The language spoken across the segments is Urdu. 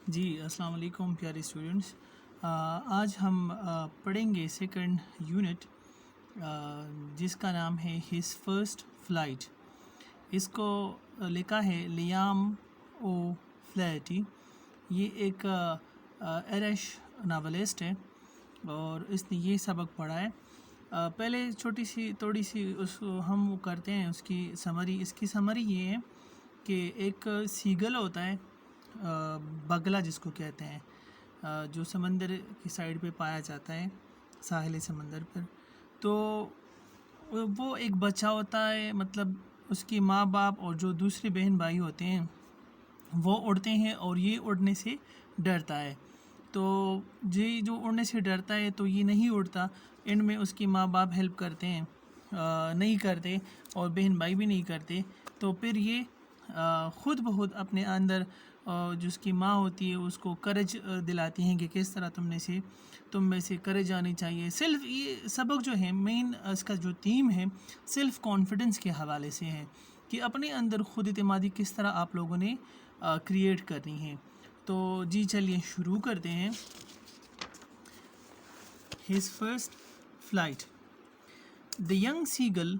جی السلام علیکم پیارے اسٹوڈنٹس. آج ہم پڑھیں گے سیکنڈ یونٹ جس کا نام ہے ہز فرسٹ فلائٹ. اس کو لکھا ہے لیام او فلیٹی. یہ ایک ایرش ناولسٹ ہے اور اس نے یہ سبق پڑھا ہے. پہلے تھوڑی سی اس ہم کرتے ہیں اس کی سمری. اس کی سمری یہ ہے کہ ایک سیگل ہوتا ہے، بگلا جس کو کہتے ہیں، جو سمندر کی سائڈ پہ پایا جاتا ہے، ساحل سمندر پر. تو وہ ایک بچہ ہوتا ہے، مطلب اس کی ماں باپ اور جو دوسرے بہن بھائی ہوتے ہیں وہ اڑتے ہیں اور یہ اڑنے سے ڈرتا ہے. تو یہ جو اڑنے سے ڈرتا ہے تو یہ نہیں اڑتا. اینڈ میں اس کی ماں باپ ہیلپ کرتے ہیں، نہیں کرتے، اور بہن بھائی بھی نہیں کرتے. تو پھر یہ خود بخود اپنے اندر جو اس کی ماں ہوتی ہے اس کو کرج دلاتی ہیں کہ کس طرح تم میں سے کرج آنی چاہیے. یہ سبق جو ہے مین اس کا جو تھیم ہے سیلف کانفیڈنس کے حوالے سے ہے کہ اپنے اندر خود اعتمادی کس طرح آپ لوگوں نے کریٹ کرنی ہے. تو جی چلیے شروع کرتے ہیں. His first flight. The young seagull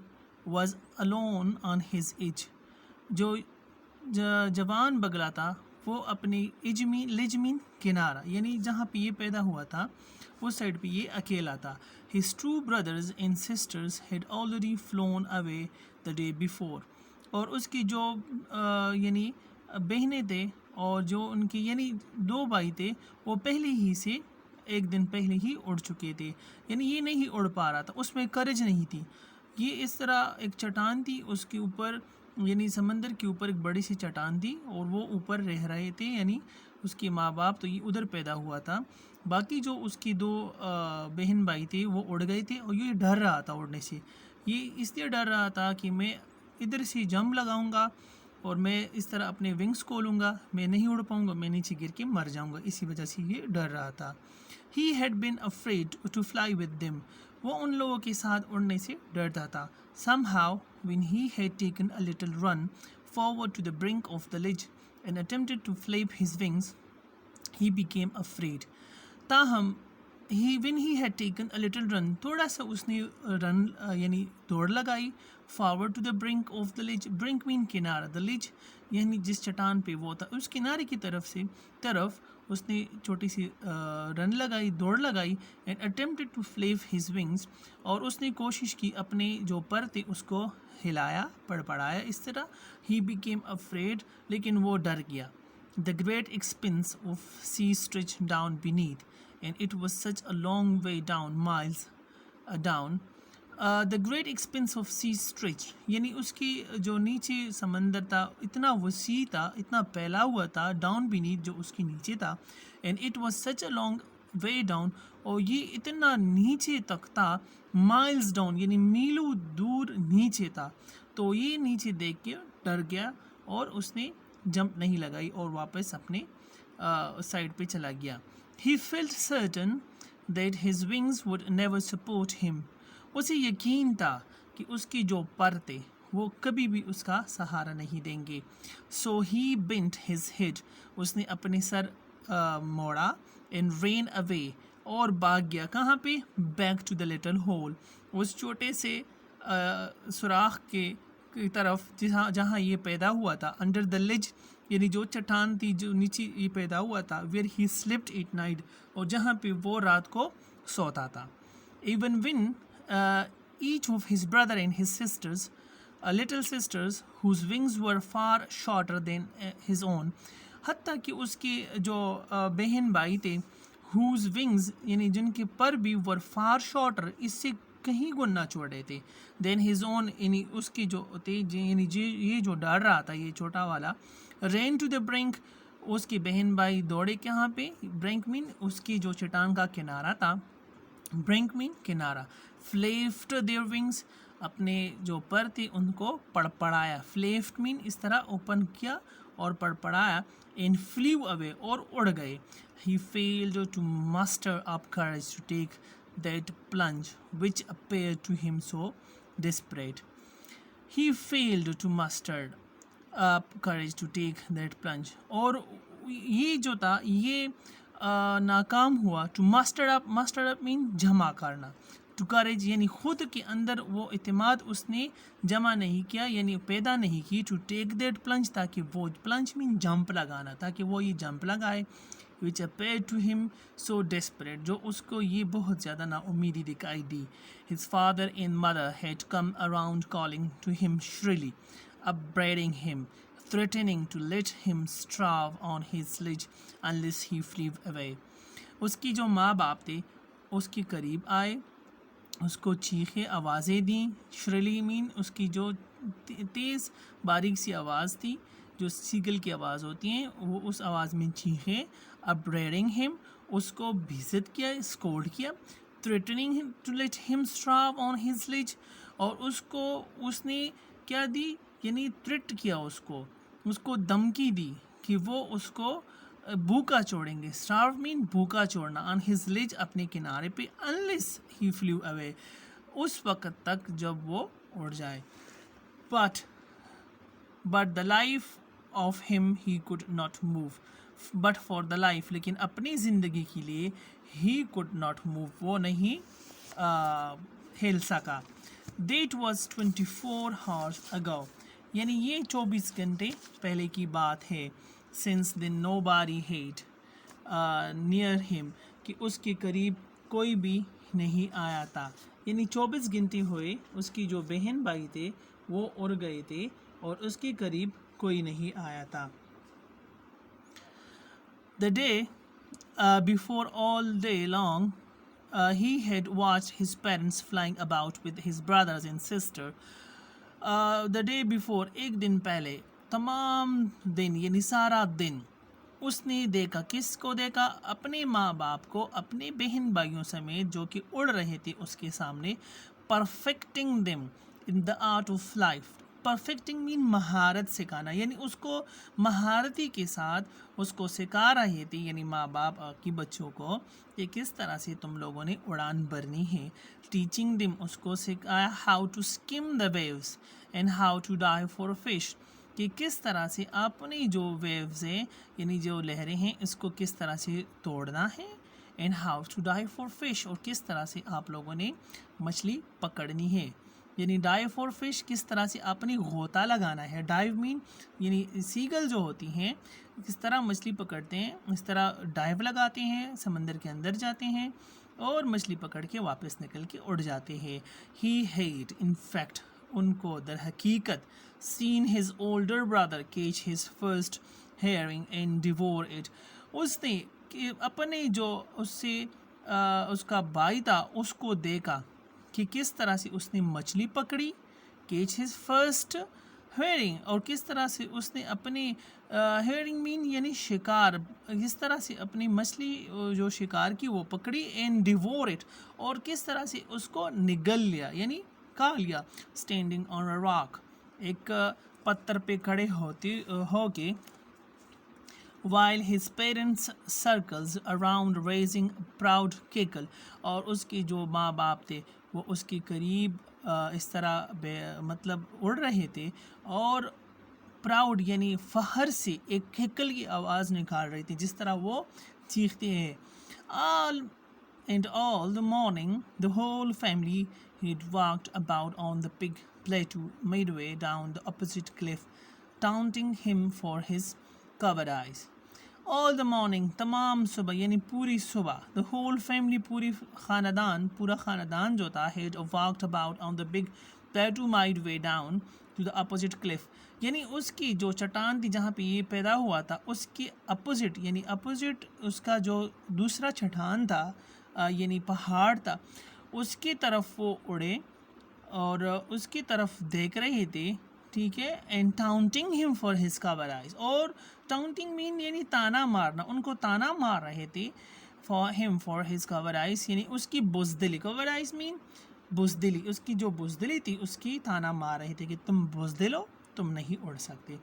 was alone on his edge. جو جوان بگلا تھا وہ اپنی لجمین کنارہ یعنی جہاں پہ یہ پیدا ہوا تھا اس سائڈ پہ یہ اکیلا تھا. His two brothers and sisters had already flown away the day before. اور اس کی جو یعنی بہنیں تھے اور جو ان کی یعنی دو بھائی تھے وہ پہلے ہی سے ایک دن پہلے ہی اڑ چکے تھے. یعنی یہ نہیں اڑ پا رہا تھا، اس میں کرج نہیں تھی. یہ اس طرح ایک چٹان تھی اس کے اوپر، یعنی سمندر کے اوپر ایک بڑی سی چٹان تھی اور وہ اوپر رہ رہے تھے، یعنی اس کے ماں باپ. تو یہ ادھر پیدا ہوا تھا. باقی جو اس کی دو بہن بھائی تھے وہ اڑ گئے تھے اور یہ ڈر رہا تھا اڑنے سے. یہ اس لیے ڈر رہا تھا کہ میں ادھر سے جمپ لگاؤں گا اور میں اس طرح اپنے ونگس کھولوں گا، میں نہیں اڑ پاؤں گا، میں نیچے گر کے مر جاؤں گا. اسی وجہ سے یہ ڈر رہا تھا. He had been afraid to fly with them. وہ ان لوگوں کے ساتھ اڑنے سے ڈرتا تھا. Somehow, when he had taken a little run forward to the brink of the ledge and attempted to flap his wings, he became afraid. تاہم when he had taken a little run، تھوڑا سا اس نے رن یعنی دوڑ لگائی. forward to the brink of the ledge. brink mean کنارہ، the ledge یعنی جس چٹان پہ وہ تھا اس کنارے کی طرف اس نے چھوٹی سی رن لگائی، دوڑ لگائی. and attempted to flap his wings. اور اس نے کوشش کی اپنے جو پر تھے اس کو ہلایا، پڑپڑایا اس طرح. he became afraid، لیکن وہ ڈر گیا. the great expanse of sea stretched down beneath, and it was such a long way down, miles down. the great expanse of sea stretched یعنی اس کی جو نیچے سمندر تھا اتنا وسیع تھا، اتنا پھیلا ہوا تھا. down beneath جو اس کی نیچے تھا. and it was such a long way down، اور یہ اتنا نیچے تک تھا. miles down یعنی میلوں دور نیچے تھا. تو یہ نیچے دیکھ کے ڈر گیا اور اس نے جمپ نہیں لگائی اور واپس اپنے سائڈ پہ چلا گیا. he felt certain that his wings would never support him. اسے یقین تھا کہ اس کی جو پر تھے وہ کبھی بھی اس کا سہارا نہیں دیں گے. so he bent his head. اس نے اپنے سر موڑا. and ran away. اور بھاگ گیا کہاں پہ؟ back to the little hole. اس چھوٹے سے سوراخ کی طرف جہاں یہ پیدا ہوا تھا. under the ledge یعنی جو چٹان تھی جو نیچے یہ پیدا ہوا تھا. where he slept at night اور جہاں پہ وہ رات کو سوتا تھا. even when each of his brother and his sisters, little sisters whose wings were far shorter than his own. حتیٰ کہ اس کے جو بہن بھائی تھے whose wings یعنی جن کے پر بھی were far shorter اس سے کہیں گنا چھوڑے تھے than his own یعنی اس کی جو تھے یعنی یہ جو ڈر رہا تھا یہ چھوٹا والا. ran to the brink اس کے بہن بھائی دوڑے کہاں پہ؟ brink mean اس کی جو چٹان کا کنارہ تھا. brink mean کنارہ. flapped their wings اپنے جو پر تھے ان کو پڑپڑایا. flapped mean اس طرح اوپن کیا اور پڑپڑایا. and flew away اور اڑ گئے. he failed to muster up courage to take that plunge which appeared to him so desperate. he failed to muster up courage to take that plunge. اور یہ جو تھا یہ ناکام ہوا. ٹو ماسٹر اپ مین جمع کرنا. ٹو کریج یعنی خود کے اندر وہ اعتماد اس نے جمع نہیں کیا یعنی پیدا نہیں کی. ٹو ٹیک دیٹ پلنج تاکہ وہ پلنج مین جمپ لگانا تاکہ وہ یہ جمپ لگائے. which appeared to him so desperate جو اس کو یہ بہت زیادہ نا امیدی دکھائی دی. His father and mother had come around calling to him shrilly, upbraiding him, threatening to let him starve on his sledge unless he flew away. اس کی جو ماں باپ تھے اس کے قریب آئے, اس کو چیخیں آوازیں دیں. شریلی مین اس کی جو تیز باریک سی آواز تھی جو سیگل کی آواز ہوتی ہیں وہ اس آواز میں چیخیں. upbraiding him اس کو بھیزت کیا, اسکولڈ کیا. threatening him to let him starve on his sledge اور اس نے کیا دی یعنی تھریٹ کیا, اس کو دھمکی دی کہ وہ اس کو بھوکا چھوڑیں گے. starve مین بھوکا چھوڑنا. on his ledge اپنے کنارے پہ. unless he flew away اس وقت تک جب وہ اڑ جائے. but the life of him he could not move. but for the life لیکن اپنی زندگی کے لیے he could not move وہ نہیں ہل سکا. that was 24 hours ago یعنی یہ 24 گھنٹے پہلے کی بات ہے. since then nobody had near him کہ اس کے قریب کوئی بھی نہیں آیا تھا. یعنی 24 گھنٹے ہوئے اس کی جو بہن بھائی تھے وہ اڑ گئے تھے اور اس کے قریب کوئی نہیں آیا تھا. The day before all day long he had watched his parents flying about with his brothers and sister. The day before ایک دن پہلے تمام دن یعنی سارا دن اس نے دیکھا. کس کو دیکھا؟ اپنے ماں باپ کو اپنے بہن بھائیوں سمیت جو کہ اڑ رہے تھے اس کے سامنے. perfecting them in the art of life. Perfecting مین مہارت سکھانا یعنی اس کو مہارتی کے ساتھ اس کو سکھا رہے تھے یعنی ماں باپ کی بچوں کو کہ کس طرح سے تم لوگوں نے اڑان بھرنی ہے. ٹیچنگ دم اس کو سکھایا how to skim the waves and how to dive for fish کہ کس طرح سے اپنی جو ویوز ہیں یعنی جو لہریں ہیں اس کو کس طرح سے توڑنا ہے. And how to dive for fish اور کس طرح سے آپ لوگوں نے مچھلی پکڑنی ہے. یعنی ڈائیو فار فش کس طرح سے اپنی غوطہ لگانا ہے. ڈائیو مین یعنی سیگل جو ہوتی ہیں کس طرح مچھلی پکڑتے ہیں اس طرح ڈائیو لگاتے ہیں, سمندر کے اندر جاتے ہیں اور مچھلی پکڑ کے واپس نکل کے اڑ جاتے ہیں. He had in fact in کو در حقیقت seen his older brother catch his first herring and devour it. اس نے اپنے جو اس سے اس کا بھائی تھا اس کو دیکھا کہ کس طرح سے اس نے مچھلی پکڑی. catch his first herring اور کس طرح سے اس نے اپنی herring مین یعنی شکار کس طرح سے اپنی مچھلی جو شکار کی وہ پکڑی. and devour it اور کس طرح سے اس کو نگل لیا یعنی کھا لیا. standing on a rock ایک پتھر پہ کھڑے ہو کے. while his parents circles around raising proud cackle اور اس کے جو ماں باپ تھے وہ اس کے قریب اس طرح مطلب اڑ رہے تھے اور پراؤڈ یعنی فخر سے ایک کیکل کی آواز نکال رہے تھے جس طرح وہ چیختے ہیں. all the morning the whole family had walked about on the big plateau midway down the opposite cliff, taunting him for his covered eyes. all the morning تمام صبح یعنی پوری صبح. the whole family پورا خاندان جو تھا had walked about on the big plateau midway down to the opposite cliff یعنی اس کی جو چٹان تھی جہاں پہ یہ پیدا ہوا تھا اس کے اپوزٹ یعنی اپوزٹ اس کا جو دوسرا چٹان تھا یعنی پہاڑ تھا اس کی طرف وہ اڑے اور اس کی طرف دیکھ رہے تھے. ٹھیک ہے. اینڈ ٹاؤنٹنگ ہم فار ہز کور آئز اور ٹاؤنٹنگ مین یعنی تانا مارنا ان کو تانا مار رہے تھے. فار ہم فار ہز کور آئز یعنی اس کی بزدلی. کور آئز مین بزدلی اس کی جو بزدلی تھی اس کی تانا مار رہے تھے کہ تم بزدل ہو تم نہیں اڑ سکتے.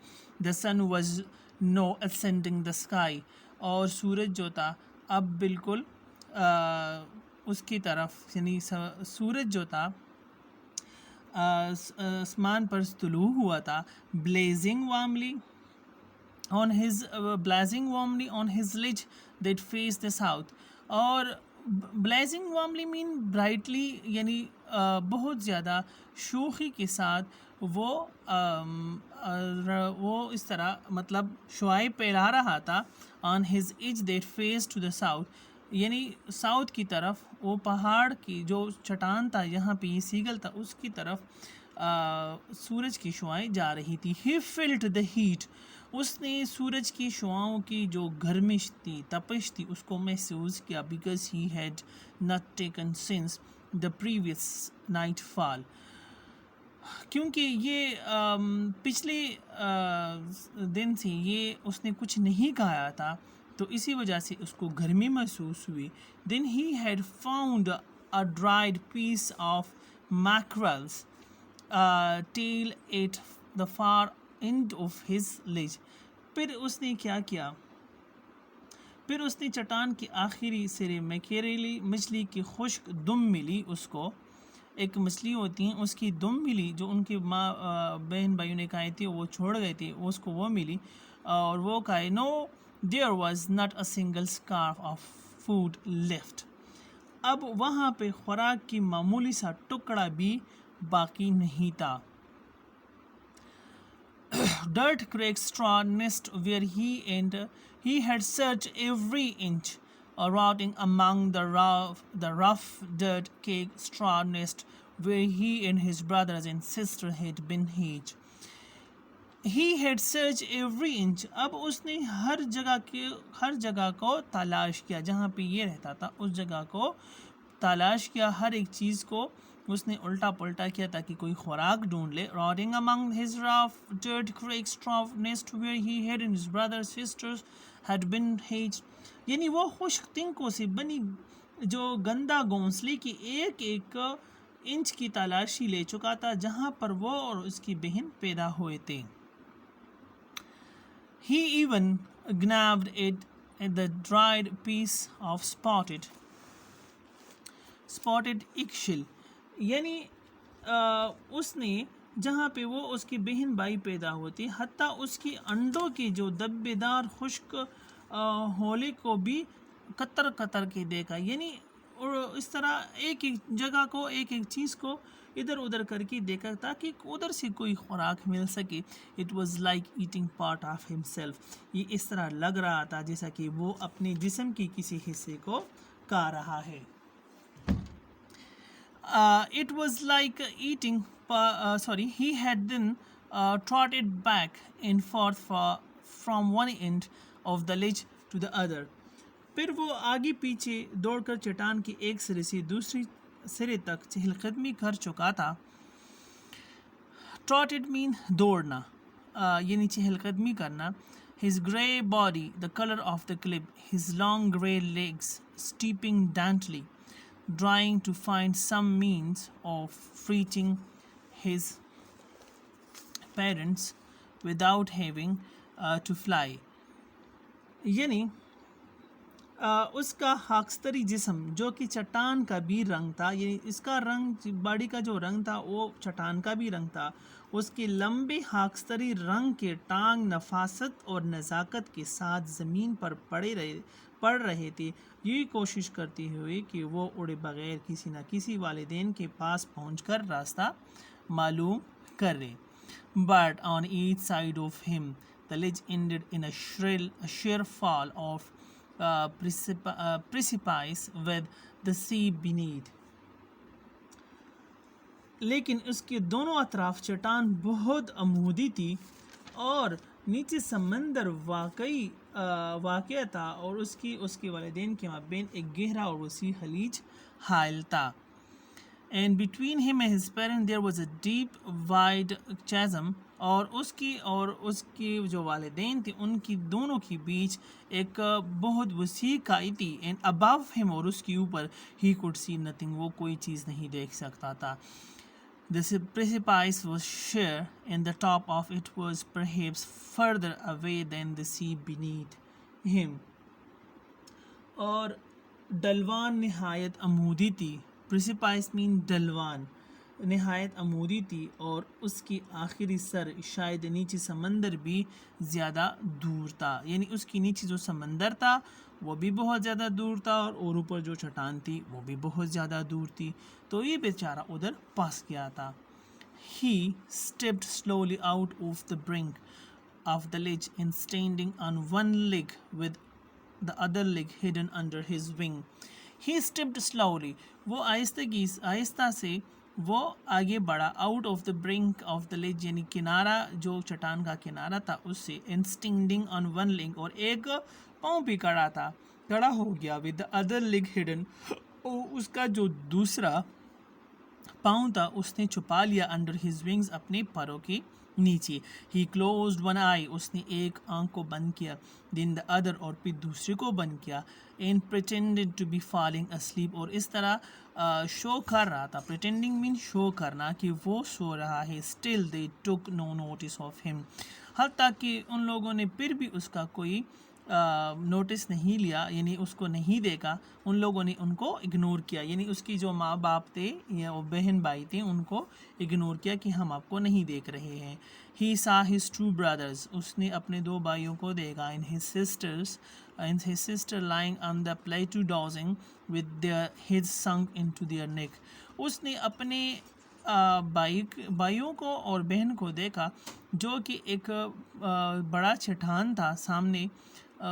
The sun was now ascending the sky اور سورج جو تھا اب بالکل اس کی طرف یعنی سورج جو تھا آسمان پر طلوع ہوا تھا. Blazing warmly on his blazing warmly on his ledge that faced the south. اور blazing warmly mean brightly یعنی بہت زیادہ شوخی کے ساتھ وہ وہ اس طرح مطلب شعاع پھیلا رہا تھا on his edge that faced to the south یعنی ساؤتھ کی طرف وہ پہاڑ کی جو چٹان تھا یہاں پہ یہ سیگل تھا اس کی طرف سورج کی شعائیں جا رہی تھی. He felt the heat اس نے سورج کی شعاؤں کی جو گرمش تھی تپش تھی اس کو محسوس کیا because he had not taken since the previous night fall کیونکہ یہ پچھلے دن سے یہ اس نے کچھ نہیں کھایا تھا تو اسی وجہ سے اس کو گرمی محسوس ہوئی. Then he had found a dried piece of mackerel's tail at the far end of his ledge. پھر اس نے کیا کیا؟ پھر اس نے چٹان کے آخری سرے میں کیریلی مچھلی کی خشک دم ملی اس کو. ایک مچھلی ہوتی ہیں اس کی دم ملی جو ان کے ماں بہن بھائیوں نے کھائی تھی وہ چھوڑ گئے تھے اس کو وہ ملی اور وہ کھائے. No there was not a single scarf of food left. اب وہاں پہ خوراک کی معمولی سا ٹکڑا بھی باقی نہیں تھا. Dirt Craig's straw nest where he had searched every inch, rotting among the rough dirt cake straw nest where he and his brothers and sister had been hatched. He had searched every inch. اب اس نے ہر جگہ کو تلاش کیا جہاں پہ یہ رہتا تھا اس جگہ کو تلاش کیا ہر ایک چیز کو اس نے الٹا پلٹا کیا تاکہ کوئی خوراک ڈھونڈ لے. Rotting among his rough dirt cracked straw nest where he had and his brothers sisters had been hatched. یعنی وہ خشک تنکوں سے بنی جو گندا گھونسلے کی ایک ایک انچ کی تلاشی لے چکا تھا جہاں پر وہ اور اس کی بہن پیدا ہوئے تھے. He even gnabbed at the dried piece of spotted eggshell. یعنی اس نے جہاں پہ وہ اس کی بہن بھائی پیدا ہوتی حتیٰ اس کی انڈوں کے جو دبے دار خشک ہولے کو بھی قطر قطر کے دیکھا. یعنی اس طرح ایک ایک جگہ کو ایک ایک چیز کو ادھر ادھر کر کے دیکھا تاکہ ادھر سے کوئی خوراک مل سکے. It was like eating part of himself. یہ اس طرح لگ رہا تھا جیسا کہ وہ اپنے جسم کی کسی حصے کو کھا رہا ہے. It was like eating he had then trotted back and forth from one end of the ledge to the other. پھر وہ آگے پیچھے دوڑ کر چٹان کے ایک سرے سے دوسری سرے تک چہل قدمی کر چکا تھا. Trotted mean دوڑنا یعنی چہل قدمی کرنا. His grey body the color of the cliff, his long grey legs stepping daintily, trying to find some means of reaching his parents without having to fly. یعنی اس کا خاکستری جسم جو کہ چٹان کا بھی رنگ تھا یعنی اس کا رنگ باڈی کا جو رنگ تھا وہ چٹان کا بھی رنگ تھا. اس کے لمبے خاکستری رنگ کے ٹانگ نفاست اور نزاکت کے ساتھ زمین پر پڑ رہے تھے یہ کوشش کرتے ہوئے کہ وہ اڑے بغیر کسی نہ کسی والدین کے پاس پہنچ کر راستہ معلوم کرے. But on each side of him the ledge ended in a sheer fall of precipice with the sea beneath. لیکن اس کے دونوں اطراف چٹان بہت عمودی تھی اور نیچے سمندر واقع تھا اور اس کے والدین کے مابین ایک گہرا اور وسیع خلیج حائل تھا. And between him and his parents there was a deep wide chasm. اور اس کی جو والدین تھے ان کی دونوں کے بیچ ایک بہت وسیع کھائی تھی. And above him اور اس کے اوپر he could see nothing وہ کوئی چیز نہیں دیکھ سکتا تھا. The precipice was sheer and the top of it was perhaps further away than the sea beneath him. اور ڈلوان نہایت عمودی تھی. Precipice mean ڈلوان نہایت عمودی تھی اور اس کی آخری سر شاید نیچے سمندر بھی زیادہ دور تھا، یعنی اس کی نیچے جو سمندر تھا وہ بھی بہت زیادہ دور تھا اور اوپر جو چٹان تھی وہ بھی بہت زیادہ دور تھی، تو یہ بیچارہ ادھر پھنس گیا تھا۔ He stepped slowly out of the brink of the ledge and standing on one leg with the other leg hidden under his wing. He stepped slowly. وہ آہستہ سے وہ آگے بڑھا out of the brink of the ledge یعنی کنارہ جو چٹان کا کنارہ تھا اس سے and standing on one leg اور ایک پاؤں پہ کھڑا ہو گیا with the other leg hidden اور اس کا جو دوسرا پاؤں تھا اس نے چھپا لیا انڈر ہز ونگز اپنے پروں کے نیچے۔ ہی کلوزڈ ون آئی اس نے ایک آنکھ کو بند کیا، دین دا ادر اور پھر دوسرے کو بند کیا، and pretended to be falling asleep اور اس طرح شو کر رہا تھا۔ پریٹینڈنگ مین شو کرنا کہ وہ سو رہا ہے۔ Still they took no notice of him حتیٰ کہ ان لوگوں نے پھر بھی اس کا کوئی نوٹس نہیں لیا، یعنی اس کو نہیں دیکھا، ان لوگوں نے ان کو اگنور کیا، یعنی اس کی جو ماں باپ تھے یا بہن بھائی تھے ان کو اگنور کیا کہ ہم آپ کو نہیں دیکھ رہے ہیں۔ ہی سا ہز ٹو بردرز اس نے اپنے دو بھائیوں کو دیکھا، and his sister lying on the plateau dozing with their head sunk into their neck اس نے اپنے بھائیوں کو اور بہن کو دیکھا جو کہ ایک بڑا چٹان تھا سامنے،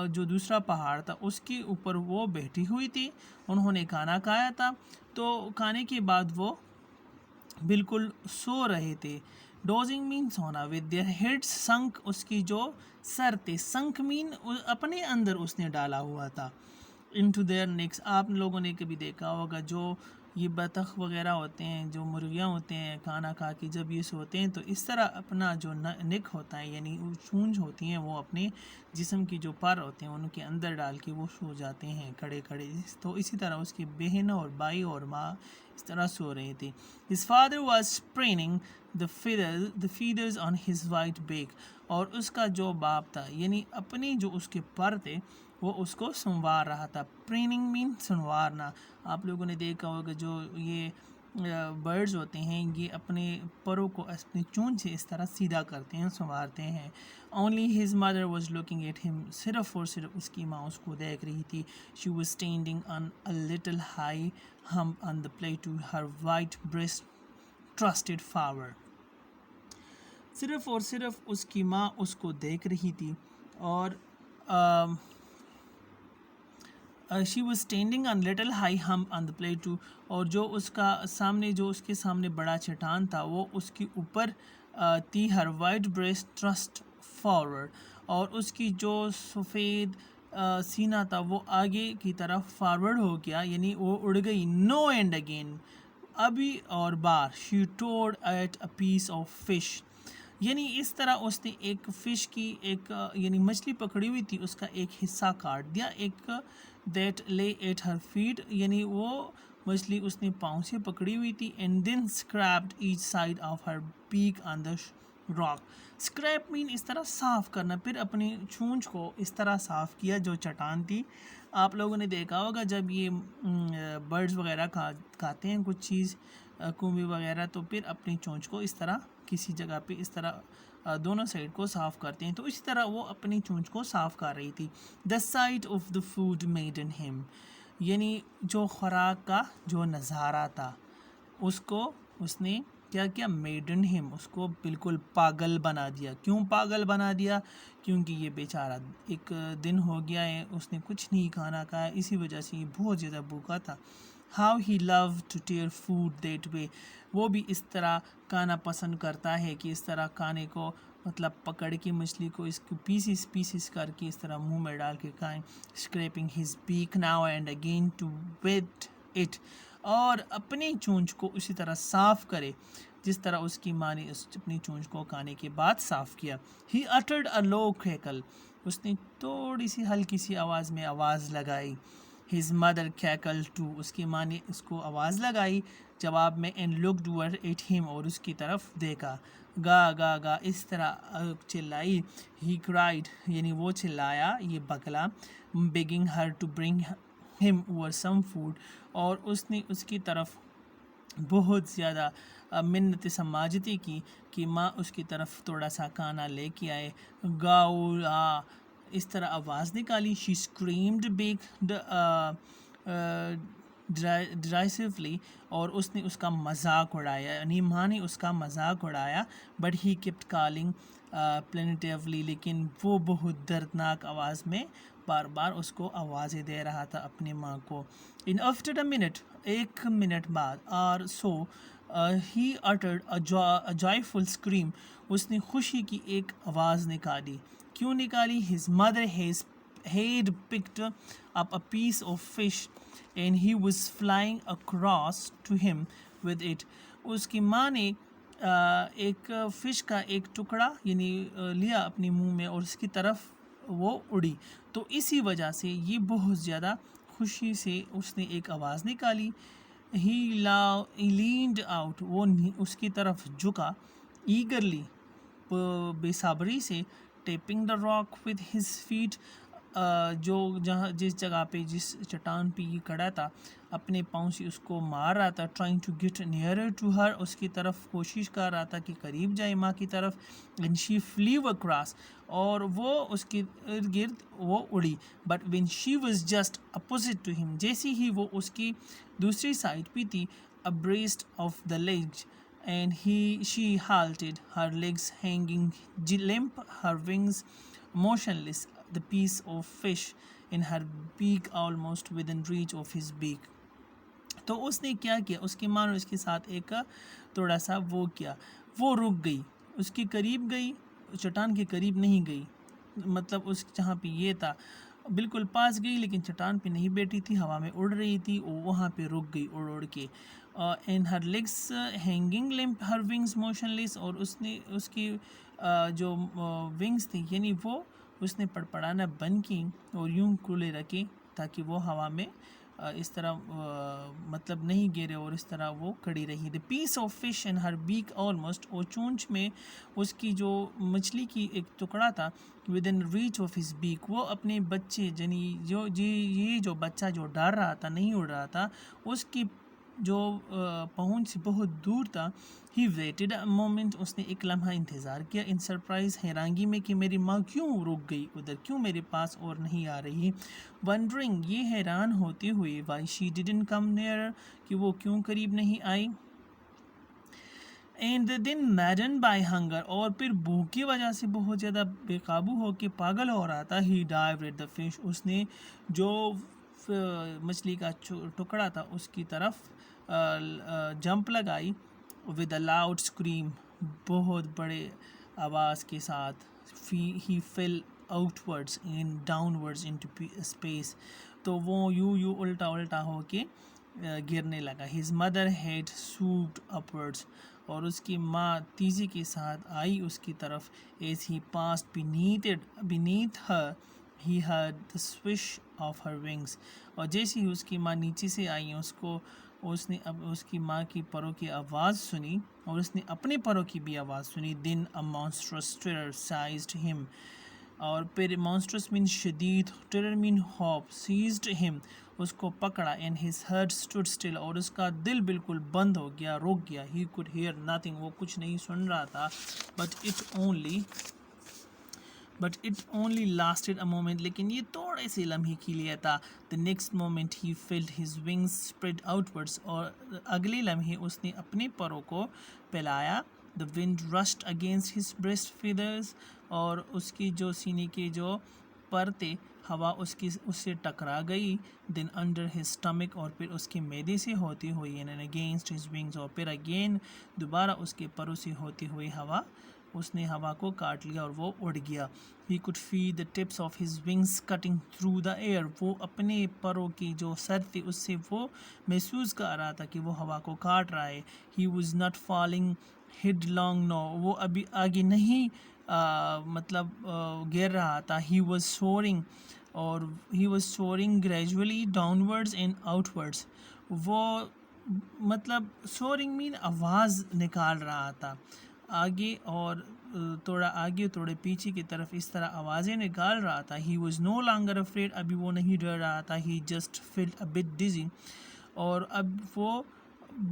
جو دوسرا پہاڑ تھا اس کے اوپر وہ بیٹھی ہوئی تھی، انہوں نے کھانا کھایا تھا، تو کھانے کے بعد وہ بالکل سو رہے تھے۔ ڈوزنگ مین سونا، ود دیئر ہیڈ سنک اس کی جو سر تھے، سنک مین اپنے اندر اس نے ڈالا ہوا تھا، انٹو دیئر نیکس آپ لوگوں نے کبھی دیکھا ہوگا جو یہ بطخ وغیرہ ہوتے ہیں، جو مرغیاں ہوتے ہیں، کھانا کھا کے جب یہ سوتے ہیں تو اس طرح اپنا جو نک ہوتا ہے یعنی چونچ ہوتی ہیں وہ اپنے جسم کی جو پر ہوتے ہیں ان کے اندر ڈال کے وہ سو جاتے ہیں کھڑے، تو اسی طرح اس کی بہن اور بھائی اور ماں اس طرح سو رہے تھے۔ His father was spraining the feathers on his white back اور اس کا جو باپ تھا یعنی اپنے جو اس کے پر تھے وہ اس کو سنوار رہا تھا۔ پریننگ مین سنوارنا، آپ لوگوں نے دیکھا ہوگا جو یہ برڈز ہوتے ہیں یہ اپنے پروں کو اپنی چونچ سے اس طرح سیدھا کرتے ہیں، سنوارتے ہیں۔ Only his mother was looking at him صرف اور صرف اس کی ماں اس کو دیکھ رہی تھی۔ She was standing on a little high hump on the plateau, her white breast thrusted forward صرف اور صرف اس کی ماں اس کو دیکھ رہی تھی اور she was standing on little high hump on the plateau اور جو اس کا سامنے جو اس کے سامنے بڑا چٹان تھا وہ اس کے اوپر تھی، her white breast thrust forward اور اس کی جو سفید سینہ تھا وہ آگے کی طرف فارورڈ ہو گیا، یعنی وہ اڑ گئی۔ no and again ابھی اور بار she tore at a piece of fish یعنی اس طرح اس نے ایک فش کی ایک یعنی مچھلی پکڑی ہوئی تھی اس کا ایک حصہ کاٹ دیا، ایک that lay at her feet یعنی وہ مچھلی اس نے پاؤں سے پکڑی ہوئی تھی، and then scraped each side of her beak on the rock scrap مین اس طرح صاف کرنا، پھر اپنی چونچ کو اس طرح صاف کیا جو چٹان تھی۔ آپ لوگوں نے دیکھا ہوگا جب یہ برڈز وغیرہ کھاتے ہیں کچھ چیز کومبی وغیرہ تو پھر اپنی چونچ کو اس طرح کسی جگہ پہ اس طرح دونوں سائڈ کو صاف کرتے ہیں، تو اسی طرح وہ اپنی چونچ کو صاف کر رہی تھی۔ the sight of the food made in him یعنی جو خوراک کا جو نظارہ تھا اس کو اس نے کیا کیا، made in him اس کو بالکل پاگل بنا دیا۔ کیوں پاگل بنا دیا؟ کیونکہ یہ بیچارہ ایک دن ہو گیا ہے اس نے کچھ نہیں کھانا کھایا، اسی وجہ سے یہ بہت زیادہ بھوکا تھا۔ how he loved to tear food that way وہ بھی اس طرح کھانا پسند کرتا ہے کہ اس طرح کھانے کو مطلب پکڑ کے مچھلی کو اس کو پیسز کر کے اس طرح منہ میں ڈال کے کھائیں۔ scraping his beak now and again to wet it اور اپنی چونچ کو اسی طرح صاف کرے جس طرح اس کی ماں نے اپنی چونچ کو کھانے کے بعد صاف کیا۔ he uttered a low cackle اس نے تھوڑی سی ہلکی سی آواز میں آواز لگائی۔ his mother cackled too اس کی ماں نے اس کو آواز لگائی جواب میں، and looked over at him اور اس کی طرف دیکھا، گا گا گا اس طرح چلائی۔ he cried یعنی وہ چلایا یہ بگلا، begging her to bring him over some food اور اس نے اس کی طرف بہت زیادہ منت سماجتی کی کہ ماں اس کی طرف تھوڑا سا کھانا لے کے آئے. گاؤلا اس طرح آواز نکالی. شی اسکریمڈ بیک ڈرائسولی اور اس نے اس کا مذاق اڑایا, یعنی ماں نے اس کا مذاق اڑایا. بٹ ہی کیپٹ کالنگ پلینیٹیولی, لیکن وہ بہت دردناک آواز میں بار بار اس کو آوازیں دے رہا تھا اپنی ماں کو. ان آفٹر اے منٹ, ایک منٹ بعد, اور سو ہی اٹرڈ اے جوائفل اسکریم, اس نے خوشی کی ایک آواز نکالی. کیوں نکالی؟ His mother had picked up a piece of fish and he was flying across to him with it. اس کی ماں نے ایک فش کا ایک ٹکڑا یعنی لیا اپنے منہ میں اور اس کی طرف وہ اڑی. تو اسی وجہ سے یہ بہت زیادہ خوشی سے اس نے ایک آواز نکالی. he leaned out, وہ اس کی طرف جھکا. eagerly, بے صبری سے. tapping the rock with his feet, جو جس جگہ پہ جس چٹان پہ یہ کھڑا تھا اپنے پاؤں سے اس کو مار رہا تھا. trying to get nearer to her, اس کی طرف کوشش کر رہا تھا کہ قریب جائے ماں کی طرف. and she flew across, اور وہ اس کے ارد گرد وہ اڑی. but when she was just opposite to him, جیسے ہی وہ اس کی دوسری سائڈ پہ تھی, abreast of the ledge, and she halted, her legs hanging limp, her wings motionless, the piece of fish in her beak almost within reach of his beak. تو اس نے کیا کیا, اس کی ماں نے اس کے ساتھ ایک تھوڑا سا وہ کیا, وہ رک گئی, اس کے قریب گئی, چٹان کے قریب نہیں گئی, مطلب اس جہاں پہ یہ تھا بالکل پاس گئی لیکن چٹان پہ نہیں بیٹھی تھی, ہوا میں اڑ رہی تھی, وہاں پہ رک گئی اڑ کے. and her legs hanging limp, her wings motionless, اور اس نے اس کی جو ونگز تھی یعنی وہ اس نے پڑپڑانا بند کی اور یوں کھلے رکھے تاکہ وہ ہوا میں اس طرح مطلب نہیں گرے اور اس طرح وہ کھڑی رہی. the piece of fish in her beak almost, اور چونچ میں اس کی جو مچھلی کی ایک ٹکڑا تھا, within reach of his beak, وہ اپنے بچے یعنی یہ جو بچہ جو ڈر رہا تھا نہیں اڑ رہا تھا اس کی جو پہنچ سے بہت دور تھا. he waited a moment, اس نے ایک لمحہ انتظار کیا. in surprise, حیرانگی میں کہ میری ماں کیوں رک گئی ادھر, کیوں میرے پاس اور نہیں آ رہی. wondering, یہ حیران ہوتے ہوئے, why she didn't come nearer, کہ وہ کیوں قریب نہیں آئی. and then maddened by hunger, اور پھر بھوک کی وجہ سے بہت زیادہ بے قابو ہو کے پاگل ہو رہا تھا. he dived at the fish, اس نے جو مچھلی کا ٹکڑا تھا اس کی طرف جمپ لگائی. with a loud scream, بہت بڑے آواز کے ساتھ. he fell outwards and downwards into space, تو وہ یوں الٹا ہو کے گرنے لگا. his mother had swooped upwards, اور اس کی ماں تیزی کے ساتھ آئی اس کی طرف. as he passed beneath her, he heard the swish of her wings, اور جیسے ہی اس کی ماں نیچے سے آئی اس نے اب اس کی ماں کی پروں کی آواز سنی اور اس نے اپنے پروں کی بھی آواز سنی. then a monstrous terror seized him, اور پھر monstrous mean شدید, terror mean hope, seized him, اس کو پکڑا. and his heart stood still, اور اس کا دل بالکل بند ہو گیا, رک گیا. he could hear nothing, وہ کچھ نہیں سن رہا تھا. but it only lasted a moment, لیکن یہ تھوڑے سے لمحے کے لیے تھا. the next moment he felt his wings spread outwards, اور اگلے لمحے اس نے اپنے پروں کو پھیلایا. the wind rushed against his breast feathers, اور اس کی جو سینے کے جو پر تھے ہوا اس سے ٹکرا گئی. then under his stomach, اور پھر اس کے معدے سے ہوتی ہوئی. and against his wings, اور پھر again دوبارہ اس کے پروں سے ہوتی ہوئی اس نے ہوا کو کاٹ لیا اور وہ اڑ گیا. he could feel the tips of his wings cutting through the air, وہ اپنے پروں کی جو سر تھی اس سے وہ محسوس کر رہا تھا کہ وہ ہوا کو کاٹ رہا ہے. he was not falling headlong, no, وہ ابھی آگے نہیں مطلب گر رہا تھا. he was soaring gradually downwards and outwards, وہ مطلب soaring mean آواز نکال رہا تھا آگے اور تھوڑا آگے تھوڑے پیچھے کی طرف اس طرح آوازیں نکال رہا تھا. he was no longer afraid, ابھی وہ نہیں ڈر رہا تھا. he just felt a bit dizzy, اور اب وہ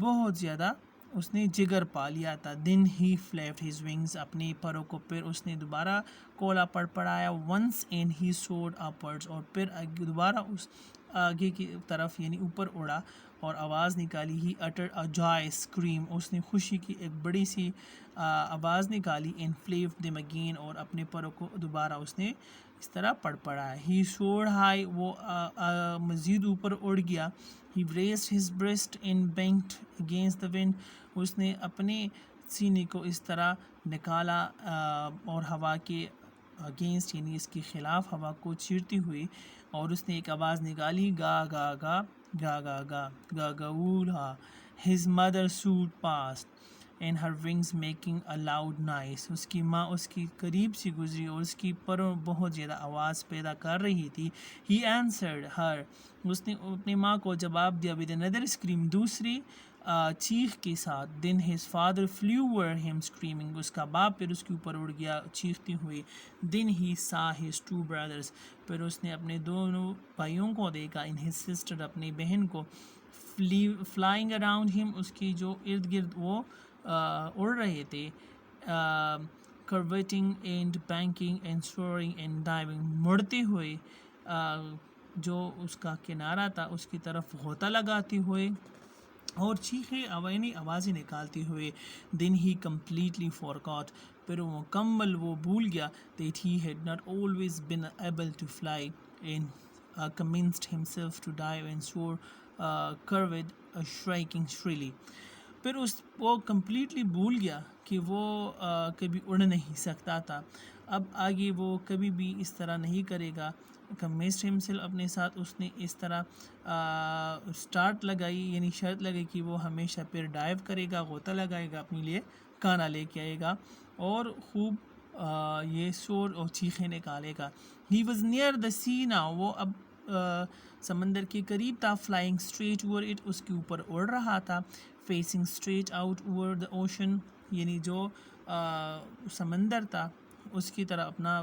بہت زیادہ اس نے جگر پا لیا تھا. دین ہی فلیپڈ ہز ونگز, اپنے پروں کو پھر اس نے دوبارہ کولا پڑایا. Once and he soared upwards, اور پھر دوبارہ اس آگے کی طرف یعنی اوپر اڑا اور آواز نکالی. ہی اٹر اے جوائے اسکریم, اس نے خوشی کی ایک بڑی سی آواز نکالی. اینڈ فلیپڈ دیم اگین, اور اپنے پروں کو دوبارہ اس نے اس طرح پڑایا. ہی سورڈ ہائی, وہ مزید اوپر اڑ گیا. He raised his breast and banked against the wind, اس نے اپنے سینے کو اس طرح نکالا اور ہوا کے اگینسٹ یعنی اس کے خلاف ہوا کو چیرتی ہوئی, اور اس نے ایک آواز نکالی, گا گا گا گا گا گا گا گاولا. His mother swooped past and her wings making a loud noise, اس کی ماں اس کی قریب سے گزری اور اس کی پروں بہت زیادہ آواز پیدا کر رہی تھی. ہی آنسرڈ ہر, اس نے اپنی ماں کو جواب دیا. ود another scream, دوسری چیخ کے ساتھ. دین ہز فادر فلیو اوور ہم اسکریمنگ, اس کا باپ پھر اس کے اوپر اڑ گیا چیختے ہوئے. دین ہی سا ہز ٹو بردرز, پھر اس نے اپنے دونوں بھائیوں کو دیکھا. ان ہز سسٹر, اپنی بہن کو. فلائنگ اراؤنڈ ہم, اس کی جو ارد گرد وہ اڑ رہے تھے. Curveting and banking and soaring and diving, مڑتے ہوئے جو اس کا کنارہ تھا اس کی طرف غوطہ لگاتے ہوئے اور چیخیں آوازیں نکالتے ہوئے. دین ہی کمپلیٹلی فورگاٹ, پھر وہ مکمل وہ بھول گیا. That he had not always been able to fly, and commenced himself to dive and soar, curved, striking shrilly. پھر وہ کمپلیٹلی بھول گیا کہ وہ کبھی اڑ نہیں سکتا تھا. اب آگے وہ کبھی بھی اس طرح نہیں کرے گا. commenced himself, اپنے ساتھ اس نے اس طرح سٹارٹ لگائی یعنی شرط لگائی کہ وہ ہمیشہ پھر ڈائیو کرے گا, غوطہ لگائے گا, اپنے لیے کھانا لے کے آئے گا اور خوب یہ شور اور چیخیں نکالے گا. He was near the sea now, وہ اب سمندر کے قریب تھا. فلائنگ اسٹریٹ اوور اٹ, اس کے اوپر اڑ رہا تھا. Facing straight out over the ocean, یعنی جو سمندر تھا اس کی طرح اپنا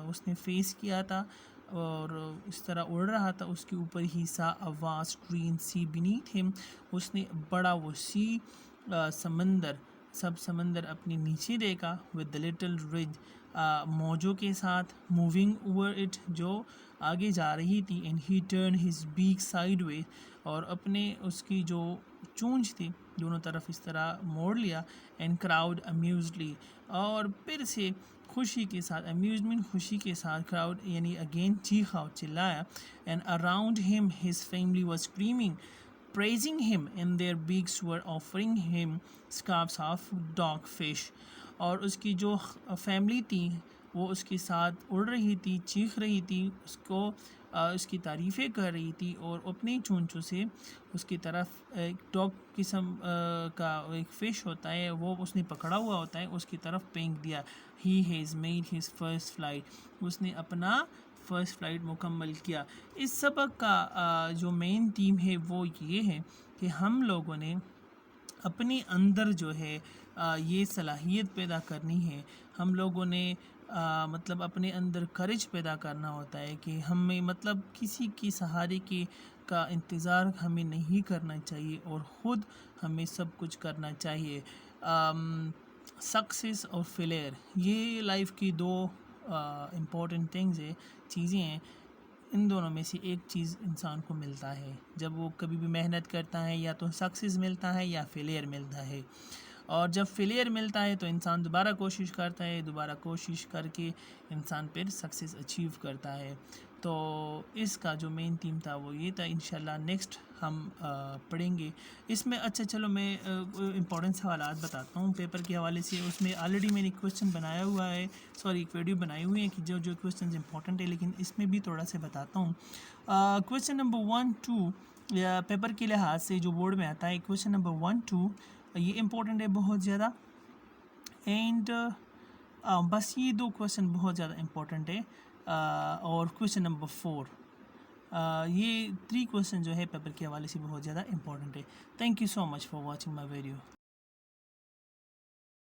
اس نے فیس کیا تھا اور اس طرح اڑ رہا تھا. اس کے اوپر ہی سا a vast green sea beneath him, اس نے بڑا وہ سی سمندر سمندر اپنے نیچے دیکھا. ود دا لٹل رج, موجوں کے ساتھ. موونگ اوور اٹ, جو آگے جا رہی تھی. And he turn his back sideways, اور اپنے اس کی جو چونچ تھی دونوں طرف اس طرح موڑ لیا. اینڈ کراؤڈ امیوزڈلی, اور پھر سے خوشی کے ساتھ, امیوزمنٹ خوشی کے ساتھ, کراؤڈ یعنی اگین چیخا اور چلایا. اینڈ اراؤنڈ ہم his family was screaming, praising him, and their beaks were offering him scraps of dog fish. اور اس کی جو فیملی تھی وہ اس کے ساتھ اڑ رہی تھی, چیخ رہی تھی, اس کو اس کی تعریفیں کر رہی تھی, اور اپنی چونچوں سے اس کی طرف ایک ڈاگ قسم کا ایک فش ہوتا ہے وہ اس نے پکڑا ہوا ہوتا ہے, اس کی طرف پھینک دیا. He has made his first flight, اس نے اپنا فرسٹ فلائٹ مکمل کیا. اس سبق کا جو مین تھیم ہے وہ یہ ہے کہ ہم لوگوں نے اپنے اندر جو ہے یہ صلاحیت پیدا کرنی ہے. ہم لوگوں نے مطلب اپنے اندر کرج پیدا کرنا ہوتا ہے کہ ہمیں مطلب کسی کی سہارے کا انتظار ہمیں نہیں کرنا چاہیے اور خود ہمیں سب کچھ کرنا چاہیے. سکسیس اور فیلئر, یہ لائف کی دو امپورٹنٹ تھنگز ہے, چیزیں ہیں. ان دونوں میں سے ایک چیز انسان کو ملتا ہے جب وہ کبھی بھی محنت کرتا ہے, یا تو سکسیس ملتا ہے یا فیلئر ملتا ہے. اور جب فیلئر ملتا ہے تو انسان دوبارہ کوشش کرتا ہے, دوبارہ کوشش کر کے انسان پھر سکسیس اچیو کرتا ہے. تو اس کا جو مین تھیم تھا وہ یہ تھا. انشاءاللہ نیکسٹ ہم پڑھیں گے اس میں. اچھا چلو میں امپورٹنٹ سوالات بتاتا ہوں پیپر کے حوالے سے. اس میں آلریڈی میں نے کویسچن بنایا ہوا ہے, ایک ویڈیو بنائی ہوئی ہے کہ جو کویسچنز امپورٹنٹ ہے, لیکن اس میں بھی تھوڑا سا بتاتا ہوں. کویسچن نمبر 1-2 پیپر کے لحاظ سے جو بورڈ میں آتا ہے, کویسچن نمبر 1-2 یہ امپورٹنٹ ہے بہت زیادہ. اینڈ بس یہ دو کویسچن بہت زیادہ امپورٹنٹ ہے. اور کویسچن نمبر 4 یہ 3 کویسچن جو ہے پیپر کے حوالے سے بہت زیادہ امپورٹنٹ ہے. Thank you so much for watching my video.